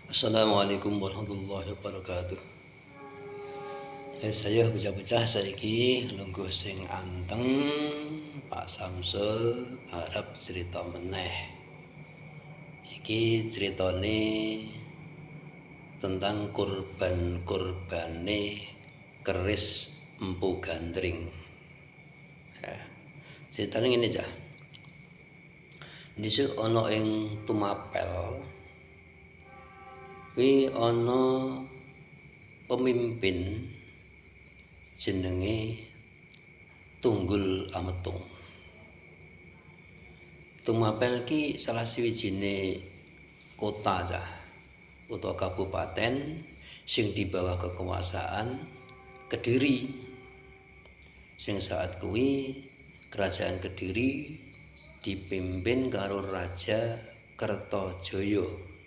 Assalamualaikum warahmatullahi wabarakatuh. Saya bocah-bocah saiki lungguh sing anteng Pak Samsul arep cerita meneh. Iki ceritane tentang kurban-kurbane keris Empu Gandring. Ceritane ngene cah. Dhisik ana ing Tumapel kuwi ana pemimpin jenenge Tunggul Ametung. Tumapel ki salah siwijine kota cah utawa kabupaten sing di bawah kekuasaan Kediri. Sing saat kuwi kerajaan Kediri dipimpin karo Raja Kertajaya.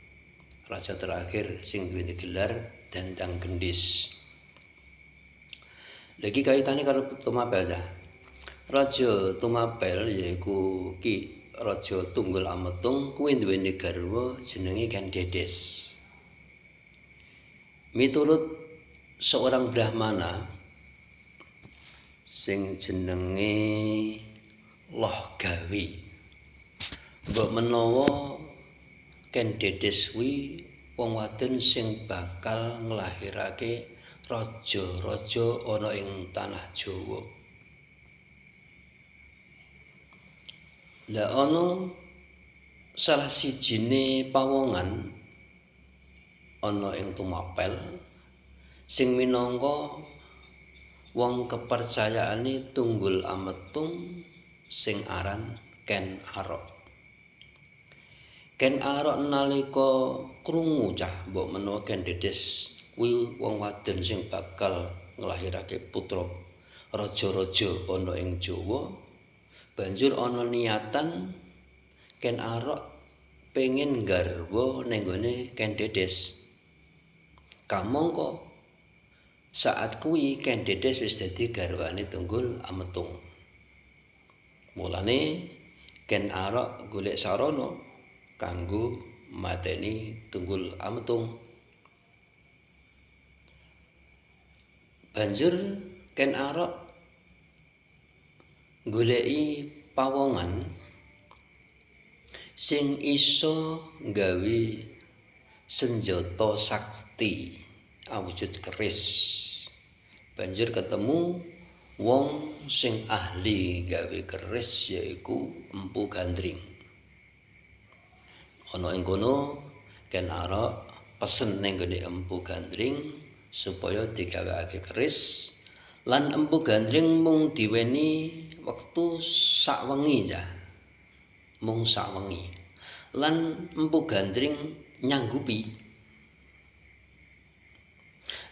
Raja terakhir sing duweni gelar Dhandhang Gendhis. Lagi kaitane karo Tumapel cah. Raja Tumapel yaiku Ki Raja Tunggul Ametung kuwi duweni garwa jenenge Ken Dedes. Miturut seorang Brahmana sing jenenge Loh Gawe. Mbok menawa Ken Dedes kuwi wong wadon sing bakal nglahirake raja-raja ana ing tanah Jawa. Lah ana salah sijine pawongan ana ing Tumapel sing minangka wong kepercayaane Tunggul Ametung sing aran Ken Arok. Ken Arok nalika krungu cah mbok menawa Ken Dedes kuwi wong wadon sing bakal nglahirake putra raja-raja ana ing Jawa, banjur ana niatan Ken Arok pengen garwa ning gone Ken Dedes. Kamangka saat kuwi Ken Dedes wis dadi garwane Tunggul Ametung. Mulane Ken Arok golek sarana kanggo mateni Tunggul Ametung. Banjur Ken Arok goleki pawongan sing iso gawe senjata sakti awujud keris. Banjur ketemu wong sing ahli gawe keris yaiku Empu Gandring. Ana ing kono Ken Arok pesen ning gone Empu Gandring supaya digawekake keris lan Empu Gandring mung diweni wektu sak wengi ya. Mung sak wengi. Lan Empu Gandring nyanggupi.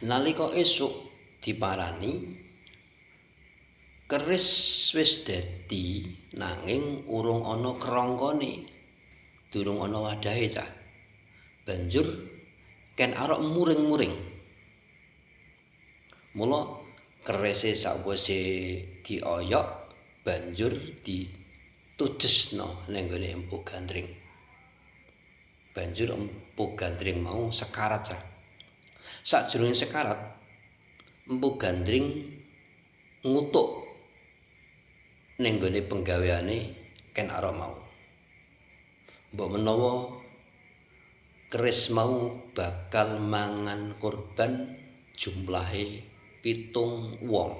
Nalika esuk diparani keris wis dadi nanging urung ana kerangkane. Durung ana wadahe cah. Banjur Ken Arok muring-muring. Mula kerise sakwise dioyok banjur ditujesno ning gone Empu Gandring. Banjur Empu Gandring mau sekarat cah. Sakjroning sekarat Empu Gandring ngutuk ning gone penggaweane Ken Arok mau. Mbok menawa keris mau bakal mangan korban jumlahe 7 wong.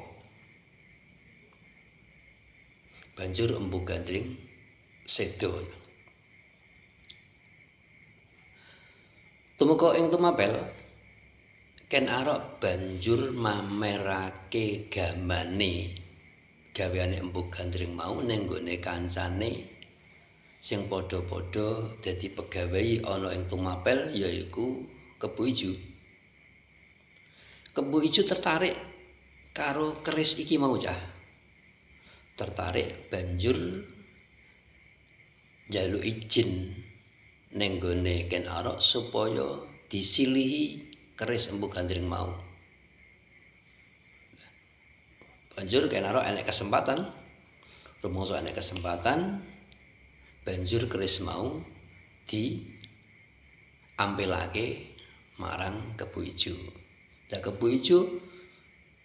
Banjur Empu Gandring sedo. Tumeka ing Tumapel Ken Arok banjur mamerake gamane gaweane Empu Gandring mau ning gone kancane sing padha-padha dadi pegawai ana ing Tumapel yaiku Kebo Ijo. Kebo Ijo tertarik karo keris iki mau cah. Tertarik banjur njaluk izin ning gone Ken Arok supaya disilihi keris Empu Gandring mau. Banjur Ken Arok enek kesempatan, rumangsa enek kesempatan banjur keris mau diampilake marang Kebo Ijo. Lah Kebo Ijo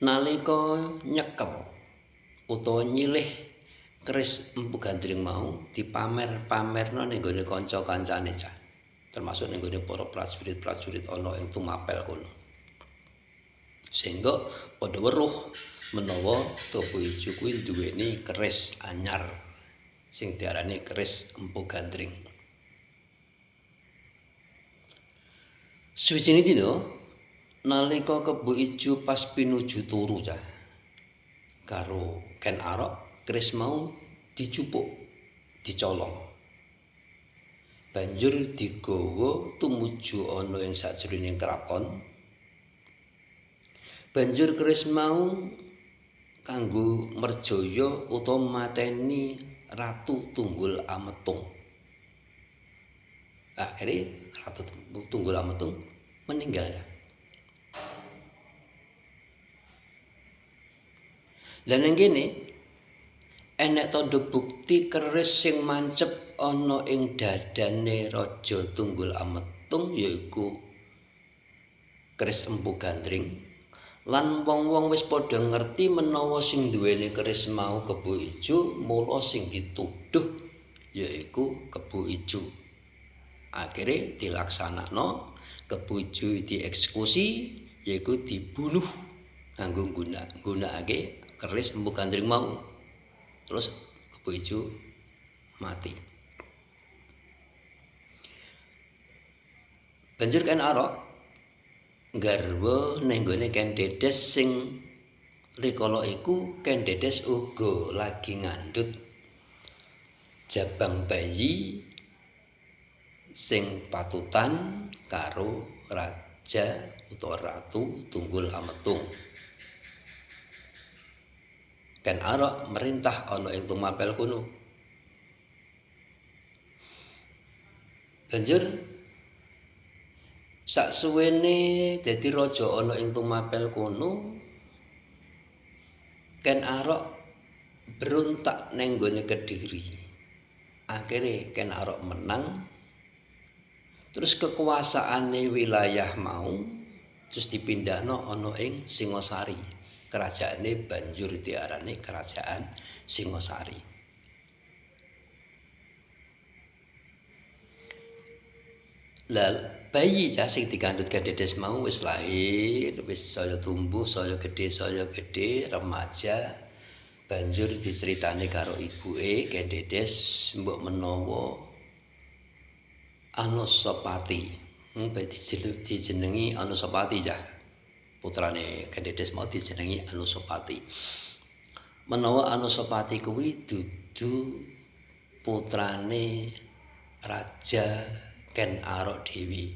nalika nyekel utawa nyilih keris Empu Gandring mau dipamer-pamerno ning gone kanca-kancane cah. Termasuk ning gone para prajurit-prajurit ana ing tumapel kono. Sehingga padha weruh menawa Kebo Ijo kuwi duweni keris anyar sing diarani keris Empu Gandring. Suwijine dina nalika Kebo Ijo pas pinuju turu cah karo Ken Arok, keris mau dicupuk, dicolong. Banjur digawa tumuju ana ing sajroning kraton. Banjur keris mau kanggo merjaya utawa mateni Ratu Tunggul Ametung. Akhirnya Ratu Tunggul Ametung meninggal ya. Lah ning kene enek tandha bukti keris sing mancep ana ing dadane Raja Tunggul Ametung yaiku keris Empu Gandring. Lan wong-wong wis padha ngerti menawa sing duweni keris mau Kebo Ijo, mula sing dituduh yaiku Kebo Ijo. Akhire dilaksanakno Kebo Ijo dieksekusi yaiku dibunuh nganggo nggunakake keris Empu Gandring mau. Terus Kebo Ijo mati. Banjur Ken Arok garwa ning gone Ken Dedes sing rikala iku Ken Dedes uga lagi ngandhut jabang bayi sing patutan karo Raja utawa Ratu Tunggul Ametung. Ken Arok merintah ana ing tumapel kono. Banjur saksuwene dadi raja ana ing tumapel kono, Ken Arok berontak ning gone Kediri. Akhire Ken Arok menang. Terus kekuasaane wilayah mau terus dipindahno ana ing Singosari. Kerajaane banjur diarani Kerajaan Singosari. Lah bayi cah sing dikandhut Ken Dedes mau wis lahir, wis saya tumbuh, saya gede, remaja. Banjur diceritani karo ibuke Ken Dedes mbok menawa Anusapati. Dijenengi Anusapati cah. Putrane Ken Dedes mau dijenengi Anusapati. Menawa Anusapati kuwi dudu putrane Raja Ken Arok Dewi.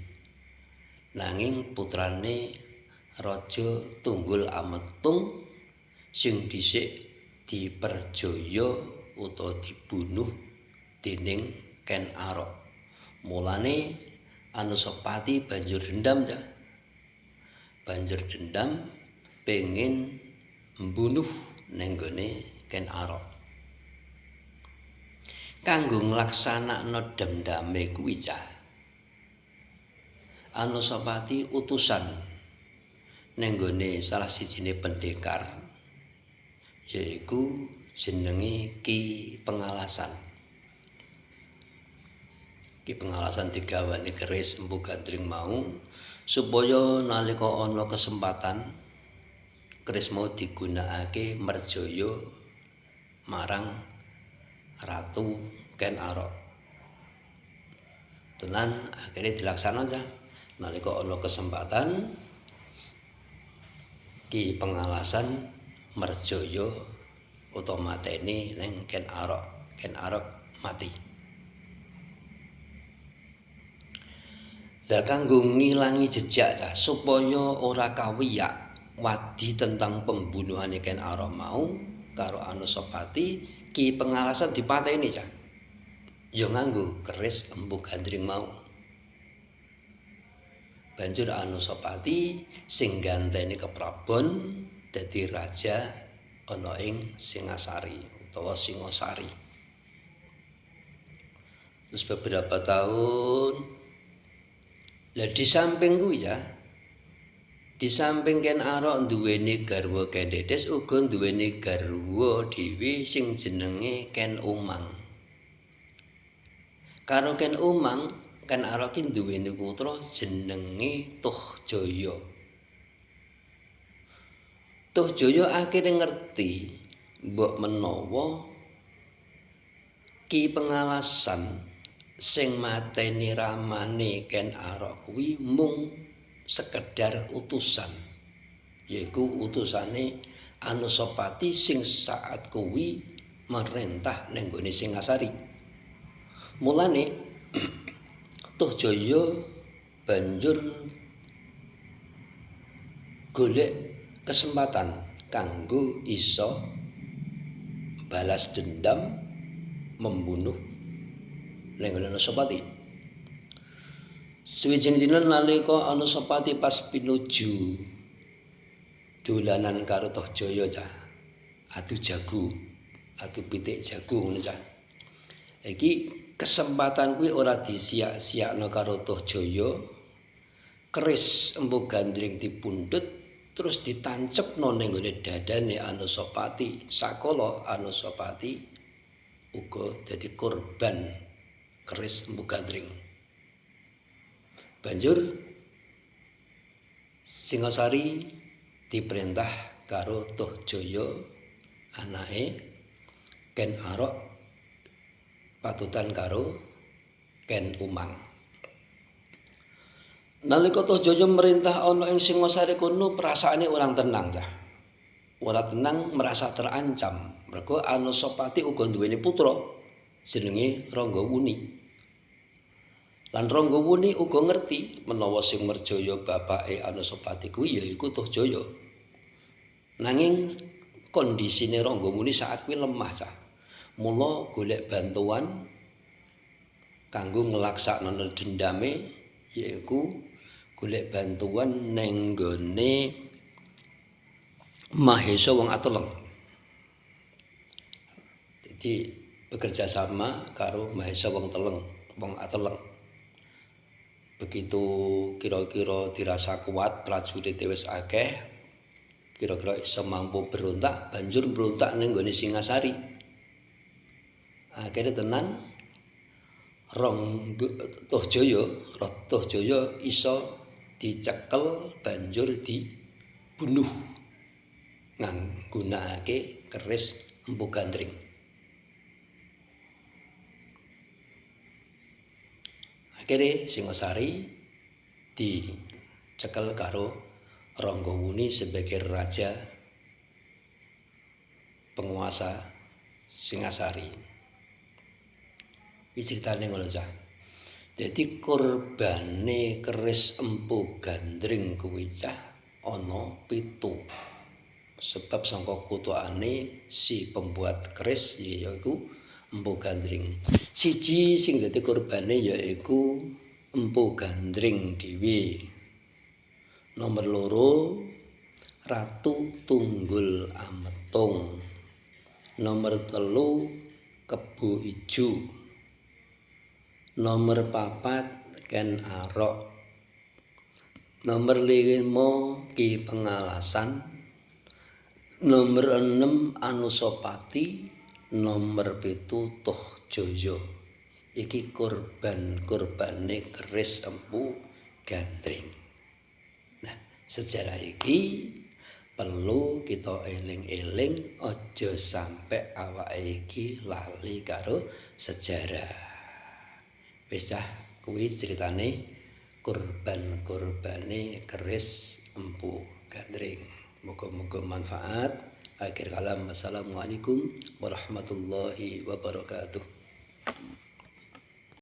Nanging putrane Raja Tunggul Ametung sing dhisik diperjaya utawa dibunuh dening Ken Arok. Mulane Anusapati banjur dendam ya. Banjur dendam pengen mbunuh ning gone Ken Arok. Kanggo nglaksanakno dendame kuwi cah. Anusapati utusan ning gone salah sijine pendekar yaiku jenenge Ki Pengalasan. Ki Pengalasan digawane keris Empu Gandring mau supaya nalika ana kesempatan keris mau digunakake merjaya marang Ratu Ken Arok. Tenan akhirnya dilaksanakan aja. Nalika ana kesempatan Ki Pengalasan merjaya utawa mateni ning Ken Arok. Ken Arok mati. Lah kanggo ngilangi jejak cah supaya ora kawiyak wadi tentang pembunuhane Ken Arok mau karo Anusapati, Ki Pengalasan dipateni cah. Ya nganggo keris Empu Gandring mau. Banjur Anusapati sing ganteni keprabon dadi raja ana ing Singasari utawa Singosari. Terus beberapa tahun Lah di samping kuwi ya, di samping Ken Arok duweni garwa Ken Dedes uga duweni garwa dhewe sing jenenge Ken Umang. Karo Ken Umang, Ken Arok ki duweni putra jenenge Tohjaya. Tohjaya akhire ngerti mbok menawa Ki Pengalasan sing mateni ramane Ken Arok kuwi mung sekedar utusan, yaiku utusane Anusapati sing saat kuwi merentah ning gone Singasari. Mulane Tohjaya banjur golek kesempatan kanggo iso balas dendam membunuh ning gone Anusapati. Suwijining dina nalika Anusapati pas pinuju dolanan karo Tohjaya cah, adu jago, adu pitik jago ngono cah. Iki kesempatan kuwi ora disiak-siakno karo Tohjaya. Keris Empu Gandring dipundhut terus ditancepno ning gone dadane Anusapati. Sakala Anusapati uga dadi korban keris Empu Gandring. Banjur Singasari diperintah karo Tohjaya anake Ken Arok patutan karo Ken Umang. Nalika Tohjaya merintah ana ing Singasari kono perasaane orang tenang cah. Ora tenang, merasa terancam. Mergo Anusapati uga duweni putra jenenge Ranggawuni. Lan Ranggawuni uga ngerti menawa sing merjaya bapake Anusapati kuwi yaiku Tohjaya. Nanging kondisine Ranggawuni saat kuwi lemah cah. Mula golek bantuan kanggo nglaksanakno dendame yaiku golek bantuan ning gone Mahesa wong Ateleng. Jadi bekerja sama karo Mahesa wong Ateleng. Begitu kira-kira dirasa kuat prajurit wis akeh, kira-kira iso mampu berontak, banjur berontak ning gone Singasari. Akhire tenan Tohjaya iso dicekel banjur dibunuh nggunakake keris Empu Gandring. Akhire Singasari dicekel karo Ranggawuni sebagai raja penguasa Singasari. Iki critane ngono cah. Dadi korbane keris Empu Gandring kuwi cah ana 7. Sebab sangka kutuane si pembuat keris yaiku Empu Gandring. Siji sing dadi korbane yaiku Empu Gandring dhewe. Nomor 2 Ratu Tunggul Ametung. Nomor 3 Kebo Ijo. Nomor 4 Ken Arok. Nomor 5 Ki Pengalasan. Nomor 6 Anusapati. Nomor 7 Tohjaya. Iki korban-korbane keris Empu Gandring. Nah, sejarah iki perlu kita eling-eling aja sampai awake iki lali karo sejarah. Wis cah kuwi ceritane korban-korbane keris Empu Gandring. Moga-moga manfaat. Akhir kalam, wassalamualaikum warahmatullahi wabarakatuh.